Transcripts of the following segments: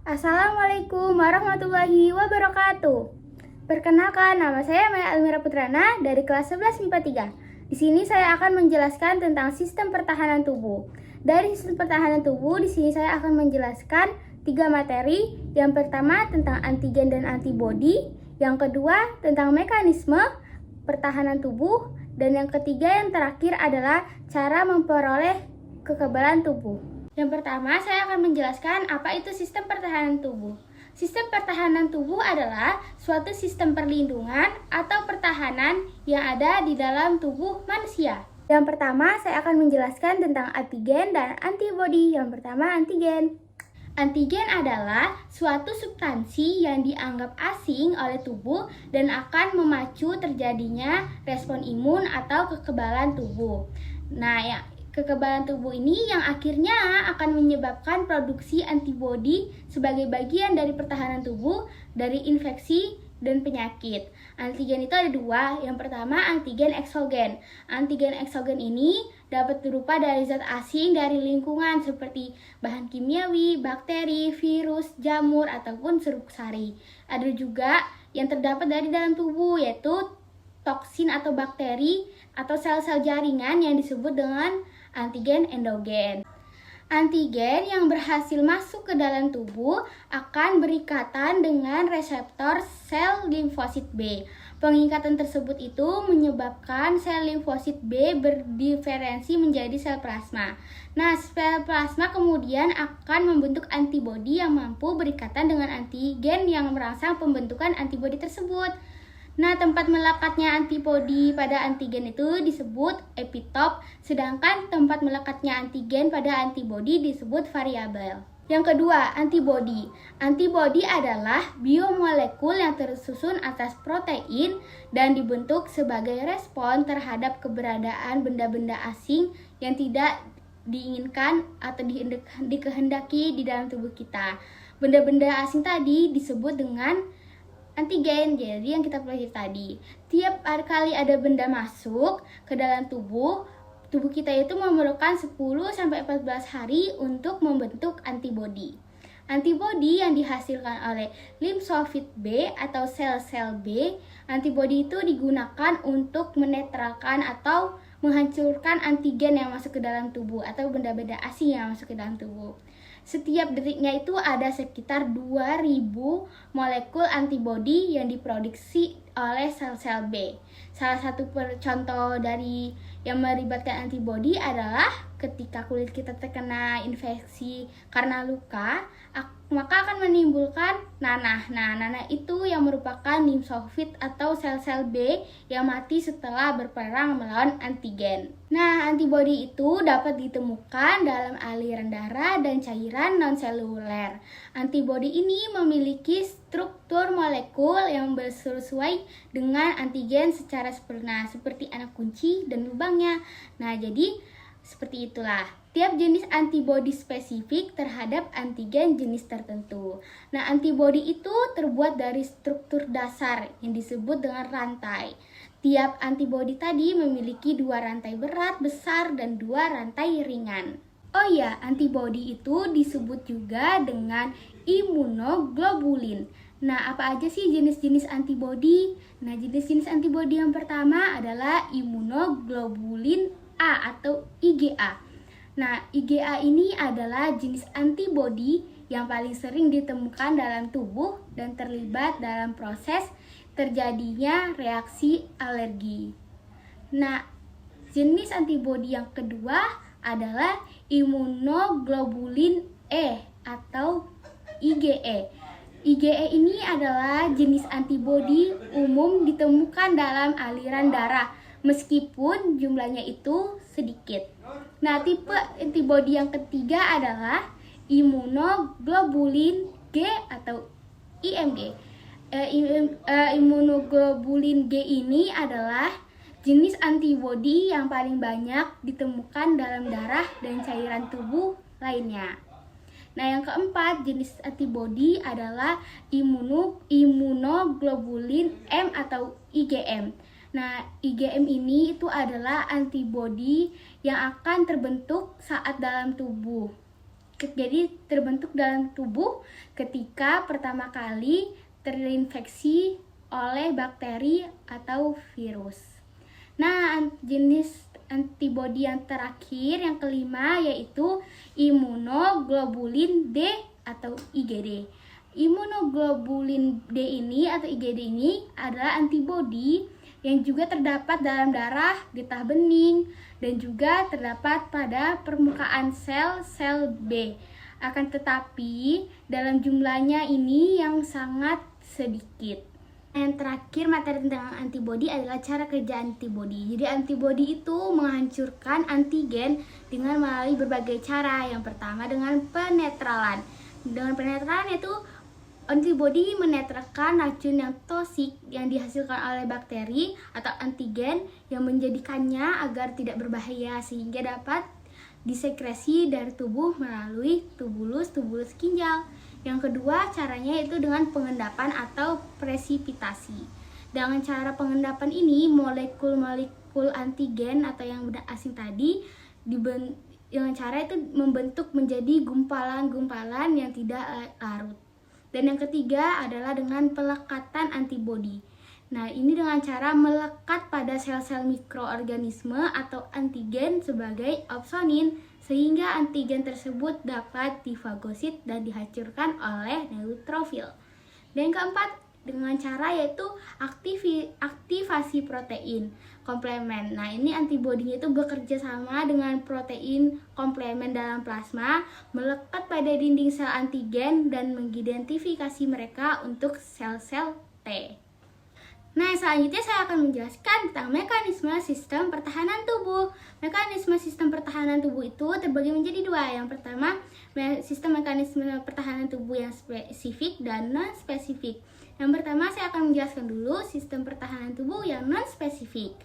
Assalamualaikum warahmatullahi wabarakatuh. Perkenalkan, nama saya Maya Almira Putrana dari kelas 11 MIPA 3. Di sini saya akan menjelaskan tentang sistem pertahanan tubuh. Dari sistem pertahanan tubuh, di sini saya akan menjelaskan 3 materi. Yang pertama tentang antigen dan antibodi, yang kedua tentang mekanisme pertahanan tubuh, dan yang ketiga yang terakhir adalah cara memperoleh kekebalan tubuh. Yang pertama, saya akan menjelaskan apa itu sistem pertahanan tubuh. Sistem pertahanan tubuh adalah suatu sistem perlindungan atau pertahanan yang ada di dalam tubuh manusia. Yang pertama, saya akan menjelaskan tentang antigen dan antibodi. Yang pertama, antigen. Antigen adalah suatu substansi yang dianggap asing oleh tubuh dan akan memacu terjadinya respon imun atau kekebalan tubuh. Kekebalan tubuh ini yang akhirnya akan menyebabkan produksi antibodi sebagai bagian dari pertahanan tubuh dari infeksi dan penyakit. Antigen itu ada dua. Yang pertama, antigen eksogen. Antigen eksogen ini dapat berupa dari zat asing dari lingkungan seperti bahan kimiawi, bakteri, virus, jamur, ataupun serbuk sari. Ada juga yang terdapat dari dalam tubuh, yaitu toksin atau bakteri atau sel-sel jaringan yang disebut dengan antigen endogen. Antigen yang berhasil masuk ke dalam tubuh akan berikatan dengan reseptor sel limfosit B. Pengikatan tersebut itu menyebabkan sel limfosit B berdiferensi menjadi sel plasma. Sel plasma kemudian akan membentuk antibodi yang mampu berikatan dengan antigen yang merangsang pembentukan antibodi tersebut. Tempat melekatnya antibodi pada antigen itu disebut epitop, sedangkan tempat melekatnya antigen pada antibodi disebut variabel. Yang kedua, antibodi. Antibodi adalah biomolekul yang tersusun atas protein dan dibentuk sebagai respon terhadap keberadaan benda-benda asing yang tidak diinginkan atau dikehendaki di dalam tubuh kita. Benda-benda asing tadi disebut dengan antigen. Jadi yang kita pelajari tadi, tiap kali ada benda masuk ke dalam tubuh kita itu memerlukan 10-14 hari untuk membentuk antibodi. Antibodi yang dihasilkan oleh limfosit B atau sel-sel B. Antibodi itu digunakan untuk menetralkan atau menghancurkan antigen yang masuk ke dalam tubuh atau benda-benda asing yang masuk ke dalam tubuh. Setiap detiknya itu ada sekitar 2000 molekul antibodi yang diproduksi oleh sel-sel B. Salah satu contoh dari yang melibatkan antibodi adalah ketika kulit kita terkena infeksi karena luka, maka akan menimbulkan nanah. Nanah itu yang merupakan limfosit atau sel-sel B yang mati setelah berperang melawan antigen. Antibodi itu dapat ditemukan dalam aliran darah dan cairan non-seluler. Antibodi ini memiliki struktur molekul yang sesuai dengan antigen secara sempurna, seperti anak kunci dan lubangnya. Jadi seperti itulah. Tiap jenis antibodi spesifik terhadap antigen jenis tertentu. Antibodi itu terbuat dari struktur dasar yang disebut dengan rantai. Tiap antibodi tadi memiliki 2 rantai berat, besar, dan 2 rantai ringan. Antibodi itu disebut juga dengan imunoglobulin. Apa aja sih jenis-jenis antibodi? Jenis-jenis antibodi yang pertama adalah imunoglobulin A atau IgA. IgA ini adalah jenis antibodi yang paling sering ditemukan dalam tubuh dan terlibat dalam proses terjadinya reaksi alergi. Jenis antibodi yang kedua adalah imunoglobulin E atau IgE. IgE ini adalah jenis antibodi umum ditemukan dalam aliran darah, meskipun jumlahnya itu sedikit. Tipe antibodi yang ketiga adalah imunoglobulin G atau ImG. Imunoglobulin G ini adalah jenis antibodi yang paling banyak ditemukan dalam darah dan cairan tubuh lainnya. Yang keempat, jenis antibodi adalah imunoglobulin M atau IgM. IgM ini itu adalah antibodi yang akan terbentuk saat dalam tubuh jadi terbentuk dalam tubuh ketika pertama kali terinfeksi oleh bakteri atau virus. Nah, jenis antibodi yang terakhir, yang kelima, yaitu imunoglobulin D atau IgD. Imunoglobulin D ini atau IgD ini adalah antibodi yang juga terdapat dalam darah, getah bening, dan juga terdapat pada permukaan sel B. Akan tetapi, dalam jumlahnya ini yang sangat sedikit. Yang terakhir, materi tentang antibodi adalah cara kerja antibodi. Jadi antibodi itu menghancurkan antigen dengan melalui berbagai cara. Yang pertama dengan penetralan. Dengan penetralan itu antibodi menetralkan racun yang toksik yang dihasilkan oleh bakteri atau antigen yang menjadikannya agar tidak berbahaya sehingga dapat disekresi dari tubuh melalui tubulus ginjal. Yang kedua, caranya itu dengan pengendapan atau presipitasi. Dengan cara pengendapan ini, molekul-molekul antigen atau yang benda asing tadi dengan cara itu membentuk menjadi gumpalan-gumpalan yang tidak larut. Dan yang ketiga adalah dengan pelekatan antibodi. Nah, ini dengan cara melekat pada sel-sel mikroorganisme atau antigen sebagai opsonin, sehingga antigen tersebut dapat difagosit dan dihancurkan oleh neutrofil. Dan yang keempat, dengan cara yaitu aktivasi protein komplement. Nah, ini antibodinya itu bekerja sama dengan protein komplement dalam plasma, melekat pada dinding sel antigen dan mengidentifikasi mereka untuk sel-sel T. Nah, selanjutnya saya akan menjelaskan tentang mekanisme sistem pertahanan tubuh. Mekanisme sistem pertahanan tubuh itu terbagi menjadi dua. Yang pertama, sistem mekanisme pertahanan tubuh yang spesifik dan non-spesifik. Yang pertama, saya akan menjelaskan dulu sistem pertahanan tubuh yang non-spesifik.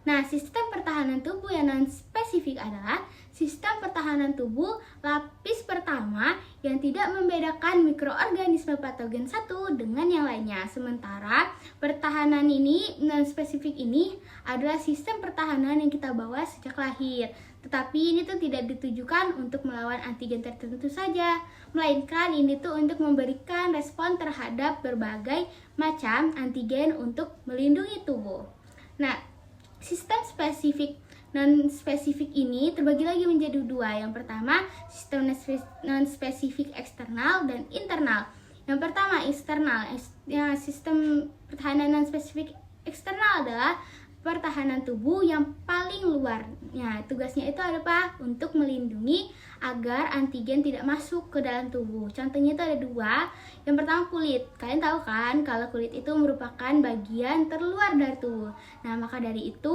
Nah, sistem pertahanan tubuh yang non-spesifik adalah sistem pertahanan tubuh lapis pertama yang tidak membedakan mikroorganisme patogen satu dengan yang lainnya. Sementara pertahanan ini, non-spesifik ini adalah sistem pertahanan yang kita bawa sejak lahir. Tetapi ini tuh tidak ditujukan untuk melawan antigen tertentu saja, melainkan ini tuh untuk memberikan respon terhadap berbagai macam antigen untuk melindungi tubuh. Nah, sistem spesifik non-spesifik ini terbagi lagi menjadi dua. Yang pertama, sistem non-spesifik eksternal dan internal. Yang pertama, eksternal. Sistem pertahanan non-spesifik eksternal adalah pertahanan tubuh yang paling luar. Nah, tugasnya itu apa? Untuk melindungi agar antigen tidak masuk ke dalam tubuh. Contohnya itu ada dua. Yang pertama, kulit. Kalian tahu kan kalau kulit itu merupakan bagian terluar dari tubuh. Nah, maka dari itu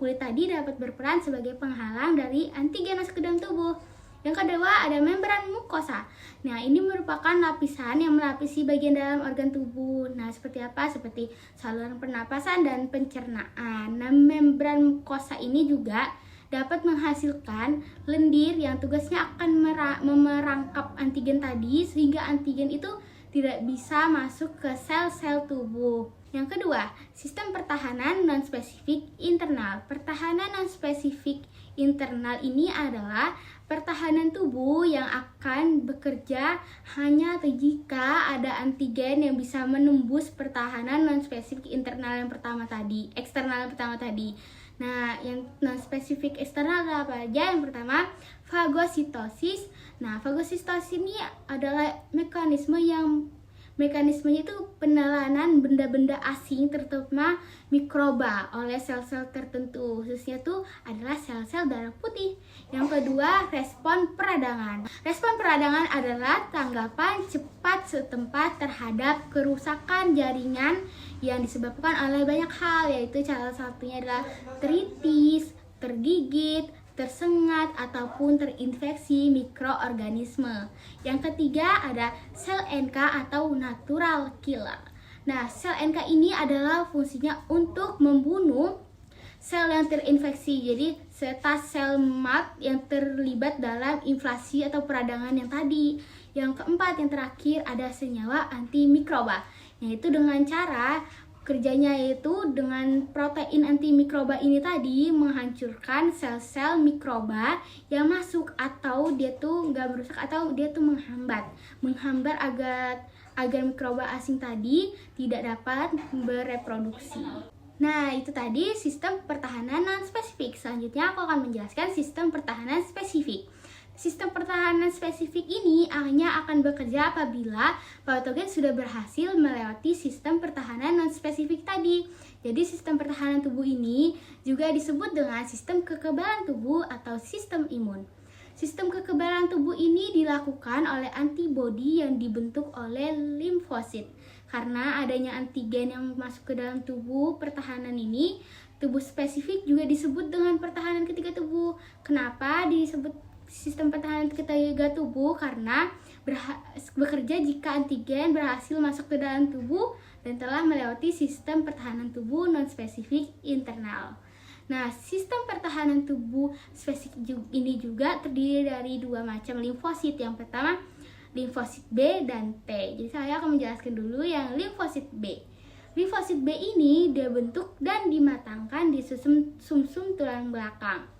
kulit tadi dapat berperan sebagai penghalang dari antigen masuk ke dalam tubuh. Yang kedua, ada membran mukosa. Nah, ini merupakan lapisan yang melapisi bagian dalam organ tubuh. Nah, seperti apa? Seperti saluran pernapasan dan pencernaan. Nah, membran mukosa ini juga dapat menghasilkan lendir yang tugasnya akan merangkap antigen tadi sehingga antigen itu tidak bisa masuk ke sel-sel tubuh. Yang kedua, sistem pertahanan non-spesifik internal. Pertahanan non-spesifik internal ini adalah pertahanan tubuh yang akan bekerja hanya jika ada antigen yang bisa menembus pertahanan non-spesifik internal yang pertama tadi, eksternal yang pertama tadi. Nah, yang non-spesifik eksternal adalah apa aja? Yang pertama, fagositosis. Nah, fagositosis ini adalah mekanismenya itu penelanan benda-benda asing terutama mikroba oleh sel-sel tertentu, khususnya itu adalah sel-sel darah putih. Yang kedua, respon peradangan. Respon peradangan adalah tanggapan cepat setempat terhadap kerusakan jaringan yang disebabkan oleh banyak hal, yaitu salah satunya adalah teritis, tergigit, tersengat, ataupun terinfeksi mikroorganisme. Yang ketiga ada sel NK atau natural killer. Nah, sel NK ini adalah fungsinya untuk membunuh sel yang terinfeksi. Jadi, serta sel mat yang terlibat dalam inflasi atau peradangan yang tadi. Yang keempat, yang terakhir ada senyawa antimikroba, yaitu dengan cara Kerjanya yaitu dengan protein antimikroba ini tadi menghancurkan sel-sel mikroba yang masuk, atau dia tuh nggak merusak, atau dia tuh menghambat agar mikroba asing tadi tidak dapat bereproduksi. Nah, itu tadi sistem pertahanan non-spesifik. Selanjutnya aku akan menjelaskan sistem pertahanan spesifik. Sistem pertahanan spesifik ini hanya akan bekerja apabila patogen sudah berhasil melewati sistem pertahanan non-spesifik tadi. Jadi sistem pertahanan tubuh ini juga disebut dengan sistem kekebalan tubuh atau sistem imun. Sistem kekebalan tubuh ini dilakukan oleh antibodi yang dibentuk oleh limfosit. Karena adanya antigen yang masuk ke dalam tubuh pertahanan ini, tubuh spesifik juga disebut dengan pertahanan ketiga tubuh. Kenapa disebut sistem pertahanan ketiga tubuh? Karena bekerja jika antigen berhasil masuk ke dalam tubuh dan telah melewati sistem pertahanan tubuh non-spesifik internal. Nah, sistem pertahanan tubuh spesifik ini juga terdiri dari dua macam limfosit. Yang pertama, limfosit B dan T. Jadi saya akan menjelaskan dulu yang limfosit B. Limfosit B ini dia bentuk dan dimatangkan di sumsum tulang belakang.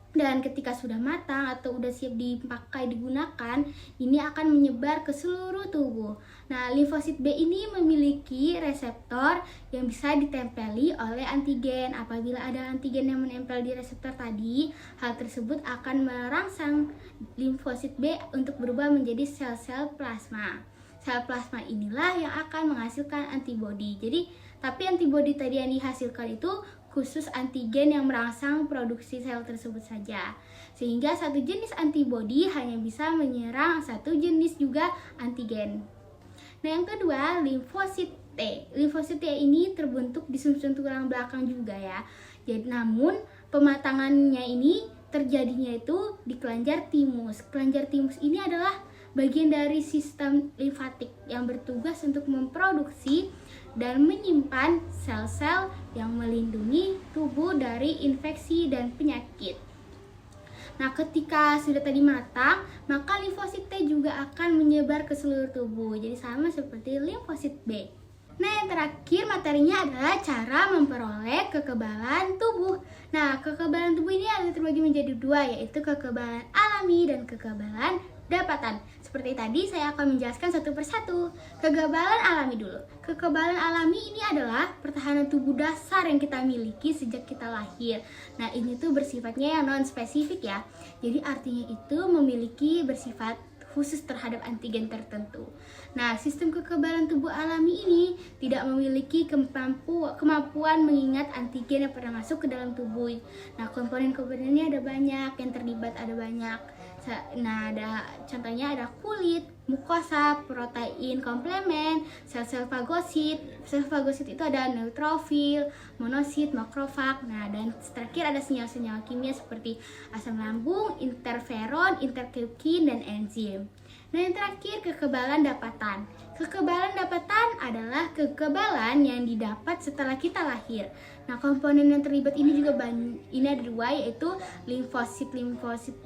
Dan ketika sudah matang atau udah siap digunakan, ini akan menyebar ke seluruh tubuh. Nah, limfosit B ini memiliki reseptor yang bisa ditempeli oleh antigen. Apabila ada antigen yang menempel di reseptor tadi, hal tersebut akan merangsang limfosit B untuk berubah menjadi sel-sel plasma. Sel plasma inilah yang akan menghasilkan antibodi. Tapi antibodi tadi yang dihasilkan itu khusus antigen yang merangsang produksi sel tersebut saja. Sehingga satu jenis antibodi hanya bisa menyerang satu jenis juga antigen. Nah, yang kedua, limfosit T. Limfosit T ini terbentuk di sumsum tulang belakang juga ya. Jadi namun pematangannya ini terjadinya itu di kelenjar timus. Kelenjar timus ini adalah bagian dari sistem limfatik yang bertugas untuk memproduksi dan menyimpan sel-sel yang melindungi tubuh dari infeksi dan penyakit. Nah, ketika sudah tadi matang, maka limfosit T juga akan menyebar ke seluruh tubuh. Jadi sama seperti limfosit B. Nah, yang terakhir materinya adalah cara memperoleh kekebalan tubuh. Nah, kekebalan tubuh ini ada terbagi menjadi dua, yaitu kekebalan alami dan kekebalan dapatan. Seperti tadi saya akan menjelaskan satu persatu. Kekebalan alami dulu. Kekebalan alami ini adalah pertahanan tubuh dasar yang kita miliki sejak kita lahir. Nah, ini tuh bersifatnya yang non-spesifik ya. Jadi artinya itu memiliki bersifat khusus terhadap antigen tertentu. Nah, sistem kekebalan tubuh alami ini tidak memiliki kemampuan mengingat antigen yang pernah masuk ke dalam tubuh. Nah, komponen-komponennya ada banyak, yang terlibat ada banyak. Nah, contohnya ada kulit, mukosa, protein komplemen, sel-sel fagosit. Sel fagosit itu ada neutrofil, monosit, makrofag. Nah, dan terakhir ada senyawa-senyawa kimia seperti asam lambung, interferon, interleukin, dan enzim. Nah, yang terakhir kekebalan dapatan. Kekebalan dapatan adalah kekebalan yang didapat setelah kita lahir. Nah, komponen yang terlibat ini juga ini ada dua, yaitu limfosit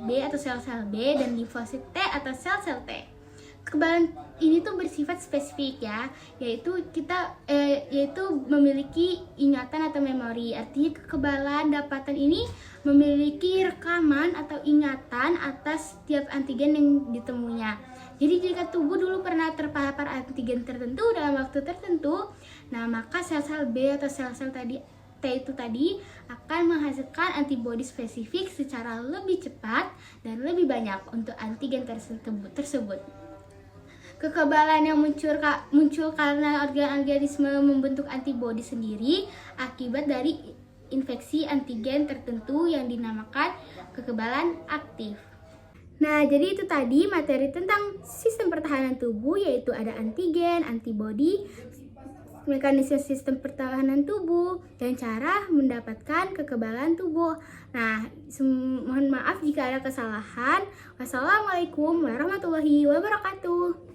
B atau sel-sel B dan limfosit T atau sel-sel T. Kekebalan ini tuh bersifat spesifik ya, yaitu memiliki ingatan atau memori. Artinya kekebalan dapatan ini memiliki rekaman atau ingatan atas setiap antigen yang ditemunya. Jadi jika tubuh dulu pernah terpapar antigen tertentu dalam waktu tertentu, nah maka sel-sel B atau sel-sel T itu tadi akan menghasilkan antibodi spesifik secara lebih cepat dan lebih banyak untuk antigen tersebut. Kekebalan yang muncul karena organisme membentuk antibodi sendiri akibat dari infeksi antigen tertentu yang dinamakan kekebalan aktif. Nah, jadi itu tadi materi tentang sistem pertahanan tubuh, yaitu ada antigen, antibodi, mekanisme sistem pertahanan tubuh, dan cara mendapatkan kekebalan tubuh. Nah, mohon maaf jika ada kesalahan. Wassalamualaikum warahmatullahi wabarakatuh.